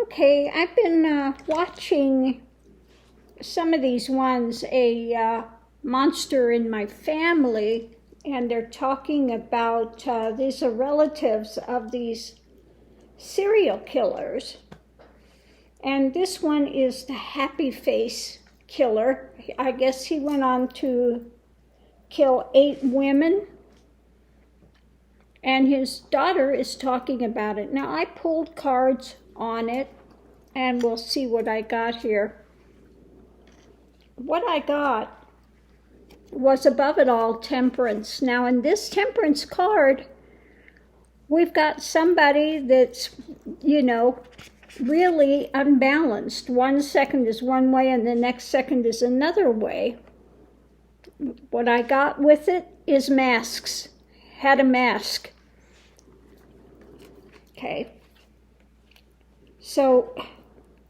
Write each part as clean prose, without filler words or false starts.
Okay, I've been watching some of these ones, a monster in my family, and they're talking about these are relatives of these serial killers. And this one is the Happy Face killer. I guess he went on to kill 8 women. And his daughter is talking about it. Now, I pulled cards on it, and we'll see what I got here. What I got was above it all temperance. Now, in this temperance card, we've got somebody that's, really unbalanced. 1 second is one way, and the next second is another way. What I got with it is masks. Had a mask. Okay. So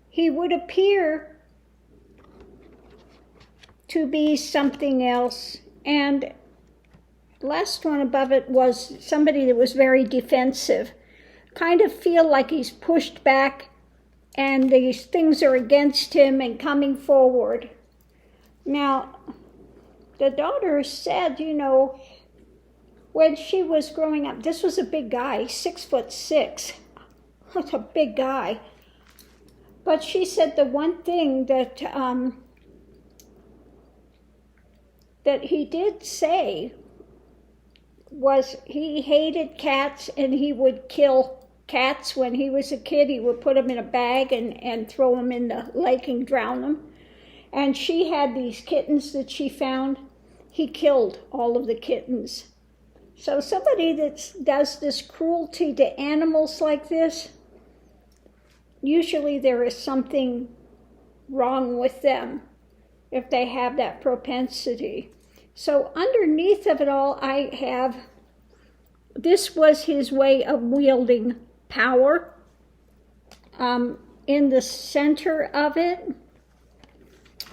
he would appear to be something else. And last one above it was somebody that was very defensive. Kind of feel like he's pushed back and these things are against him and coming forward. Now, the daughter said, when she was growing up, this was a big guy, 6'6". That's a big guy. But she said the one thing that that he did say was he hated cats, and he would kill cats when he was a kid. He would put them in a bag and throw them in the lake and drown them. And she had these kittens that she found. He killed all of the kittens. So somebody that does this cruelty to animals like this, usually there is something wrong with them if they have that propensity. So underneath of it all, I have, this was his way of wielding power. In the center of it,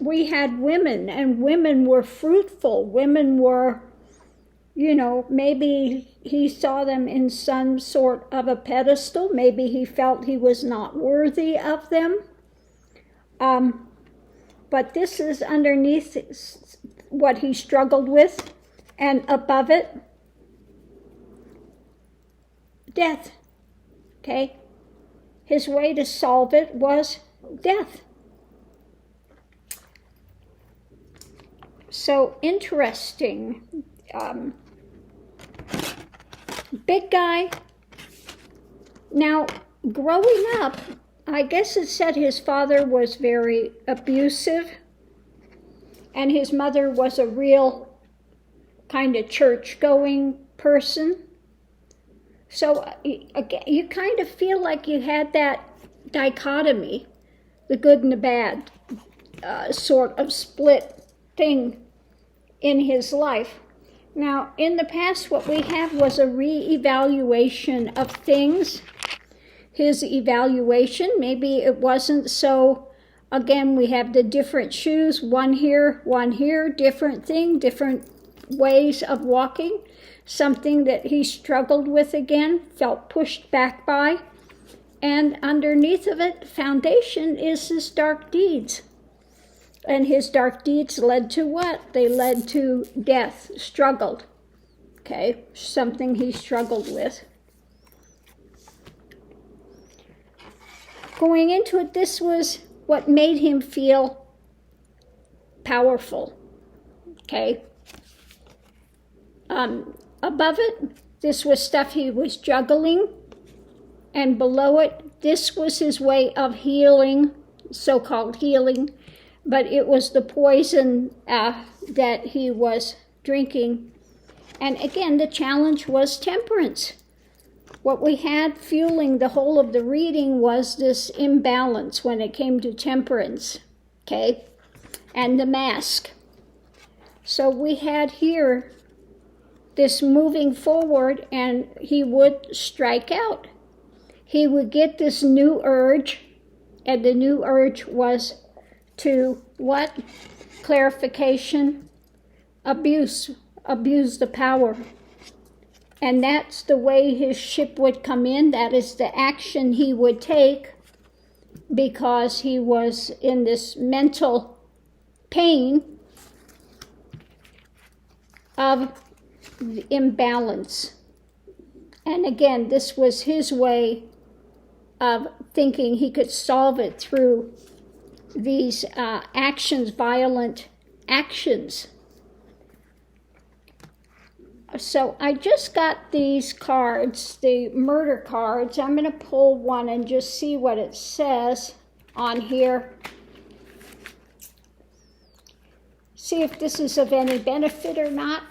we had women, and women were fruitful. Women were, maybe he saw them in some sort of a pedestal. Maybe he felt he was not worthy of them. But this is underneath what he struggled with, and above it, death. Okay? His way to solve it was death. So interesting. Big guy. Now, growing up, I guess it said his father was very abusive, and his mother was a real kind of church-going person. So you kind of feel like you had that dichotomy, the good and the bad, sort of split thing in his life. Now, in the past, what we have was a re-evaluation of things. His evaluation, maybe it wasn't so, again, we have the different shoes, one here, different thing, different ways of walking. Something that he struggled with again, felt pushed back by. And underneath of it, foundation is his dark deeds. And his dark deeds led to what? They led to death, struggled. Okay, something he struggled with. Going into it, this was what made him feel powerful. Okay. Above it, this was stuff he was juggling. And below it, this was his way of healing, so-called healing. But it was the poison that he was drinking. And again, the challenge was temperance. What we had fueling the whole of the reading was this imbalance when it came to temperance, okay? And the mask. So we had here this moving forward, and he would strike out. He would get this new urge, and the new urge was to what? Clarification, abuse the power. And that's the way his ship would come in. That is the action he would take because he was in this mental pain of imbalance. And again, this was his way of thinking he could solve it through these actions, violent actions. So I just got these cards, the murder cards. I'm going to pull one and just see what it says on here. See if this is of any benefit or not.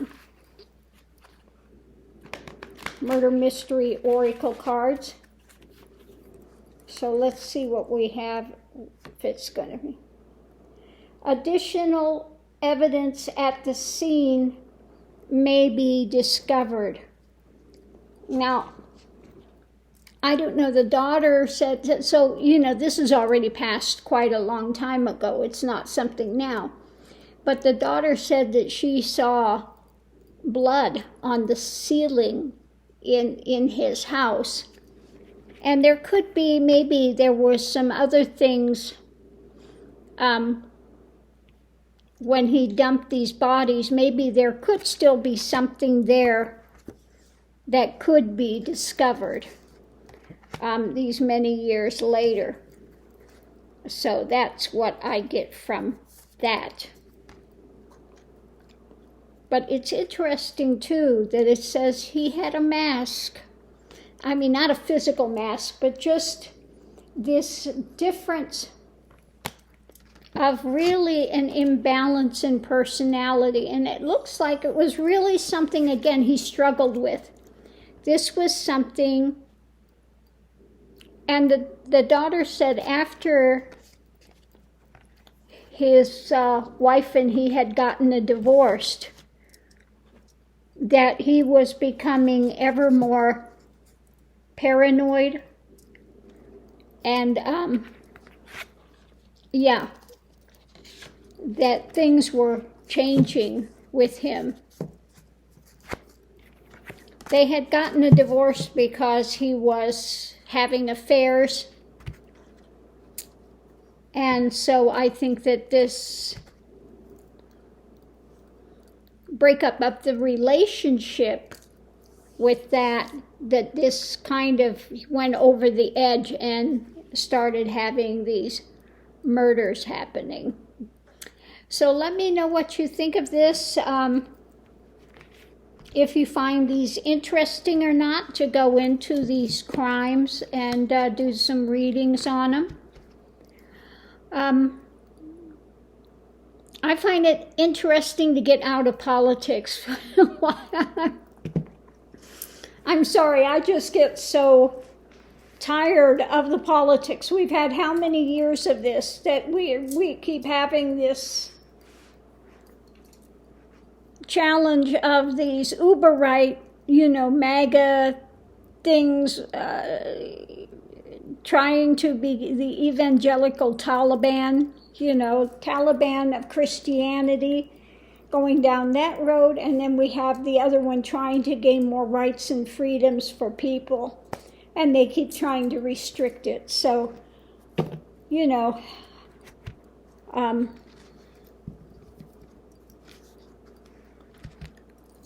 Murder Mystery Oracle cards. So let's see what we have, if it's going to be. Additional evidence at the scene may be discovered. Now, I don't know, the daughter said, so, this is already passed quite a long time ago. It's not something now. But the daughter said that she saw blood on the ceiling in his house. And there could be, maybe there was some other things when he dumped these bodies, maybe there could still be something there that could be discovered these many years later. So that's what I get from that. But it's interesting, too, that it says he had a mask. I mean, not a physical mask, but just this difference of really an imbalance in personality. And it looks like it was really something, again, he struggled with. This was something, and the daughter said after his wife and he had gotten divorced, that he was becoming ever more paranoid and that things were changing with him. They had gotten a divorce because he was having affairs, and so I think that this breakup of the relationship with that this kind of went over the edge and started having these murders happening. So let me know what you think of this. If you find these interesting or not, to go into these crimes and do some readings on them. I find it interesting to get out of politics. I'm sorry, I just get so tired of the politics. We've had how many years of this that we keep having this challenge of these uber right, MAGA things, trying to be the evangelical Taliban, Taliban of Christianity, going down that road, and then we have the other one trying to gain more rights and freedoms for people, and they keep trying to restrict it. So,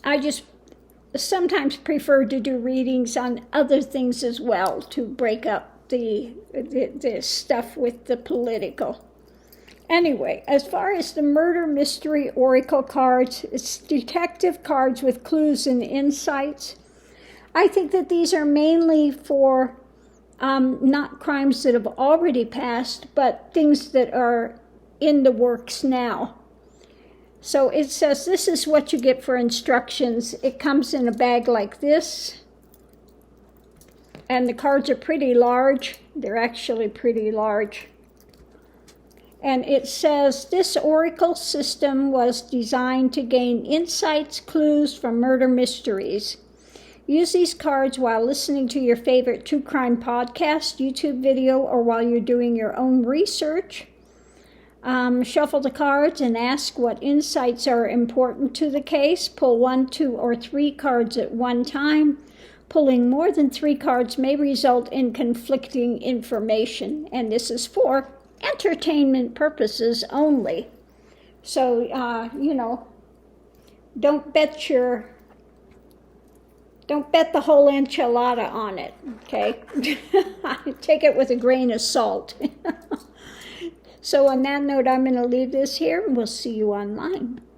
I just sometimes prefer to do readings on other things as well to break up the stuff with the political. Anyway, as far as the Murder Mystery Oracle cards, it's detective cards with clues and insights. I think that these are mainly for not crimes that have already passed, but things that are in the works now. So it says this is what you get for instructions. It comes in a bag like this. And the cards are pretty large. They're actually pretty large. And it says this oracle system was designed to gain insights, clues from murder mysteries. Use these cards while listening to your favorite true crime podcast, YouTube video, or while you're doing your own research. Shuffle the cards and ask what insights are important to the case. Pull 1, 2, or 3 cards at one time. Pulling more than 3 cards may result in conflicting information, and this is for entertainment purposes only. So, don't bet the whole enchilada on it, okay? Take it with a grain of salt. So on that note, I'm going to leave this here, and we'll see you online.